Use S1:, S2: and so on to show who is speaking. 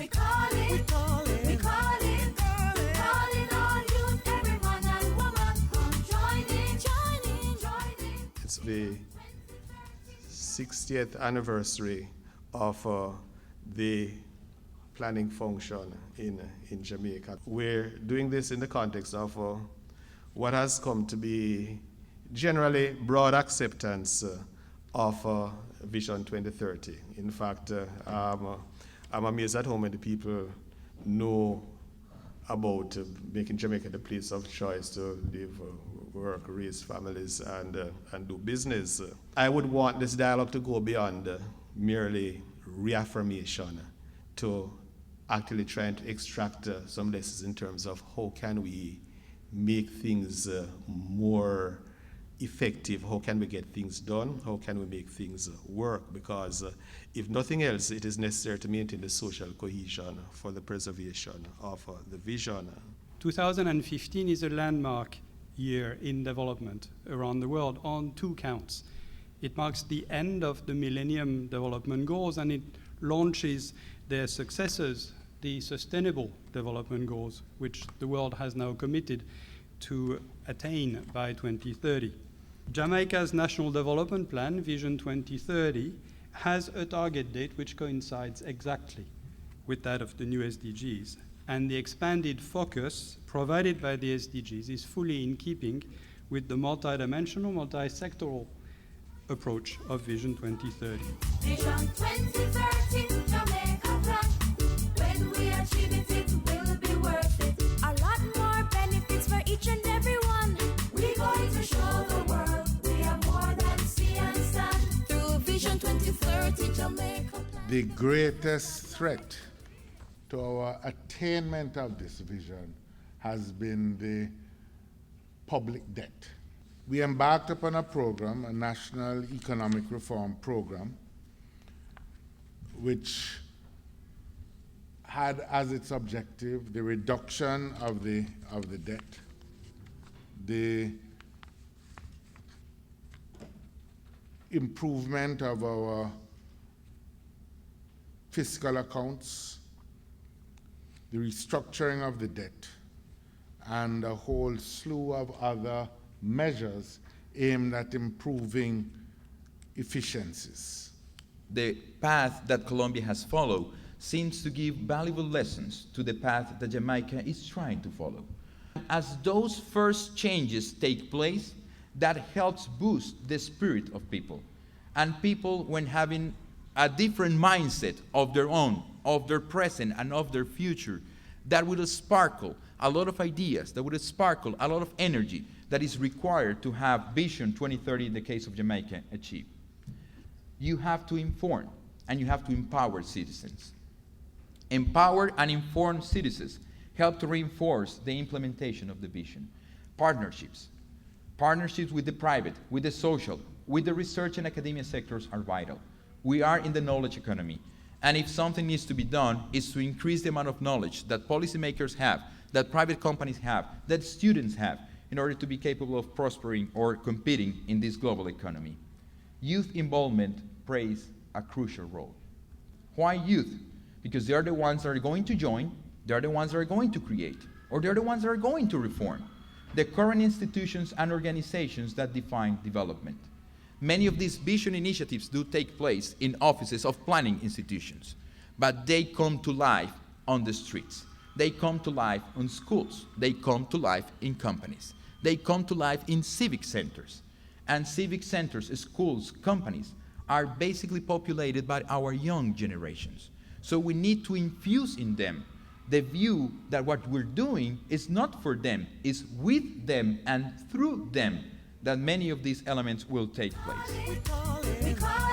S1: We calling all youth, every man and woman, come join in.
S2: It's the 60th anniversary of the planning function in Jamaica. We're doing this in the context of what has come to be generally broad acceptance of Vision 2030. In fact, I'm amazed at how many people know about making Jamaica the place of choice to live, work, raise families, and do business. I would want this dialogue to go beyond merely reaffirmation to actually trying to extract some lessons in terms of how can we make things more effective, how can we get things done, how can we make things work, because if nothing else, it is necessary to maintain the social cohesion for the preservation of the vision.
S3: 2015 is a landmark year in development around the world on two counts. It marks the end of the Millennium Development Goals, and it launches their successors, the Sustainable Development Goals, which the world has now committed to attain by 2030. Jamaica's National Development Plan, Vision 2030, has a target date which coincides exactly with that of the new SDGs. And the expanded focus provided by the SDGs is fully in keeping with the multidimensional, multi-sectoral approach of Vision 2030.
S1: Vision 2030, Jamaica plan. When we achieve it, it will be worth it. A lot more benefits for each and every one. We're going to show the world we are more than sea and sand. Through Vision 2030, Jamaica plan.
S4: The greatest threat to our attainment of this vision has been the public debt. We embarked upon a program, a national economic reform program, which had as its objective the reduction of the debt, the improvement of our fiscal accounts, the restructuring of the debt, and a whole slew of other measures aimed at improving efficiencies.
S5: The path that Colombia has followed seems to give valuable lessons to the path that Jamaica is trying to follow. As those first changes take place, that helps boost the spirit of people. And people, when having a different mindset of their own, of their present and of their future, that will sparkle a lot of ideas, that will sparkle a lot of energy that is required to have Vision 2030 in the case of Jamaica achieved. You have to inform and you have to empower citizens. Empowered and informed citizens help to reinforce the implementation of the vision. Partnerships with the private, with the social, with the research and academia sectors are vital. We are in the knowledge economy. And if something needs to be done, is to increase the amount of knowledge that policymakers have, that private companies have, that students have, in order to be capable of prospering or competing in this global economy. Youth involvement plays a crucial role. Why youth? Because they are the ones that are going to join, they are the ones that are going to create, or they are the ones that are going to reform the current institutions and organizations that define development. Many of these vision initiatives do take place in offices of planning institutions, but they come to life on the streets. They come to life on schools. They come to life in companies. They come to life in civic centers. And civic centers, schools, companies are basically populated by our young generations. So we need to infuse in them the view that what we're doing is not for them, it's with them and through them that many of these elements will take place.
S1: We call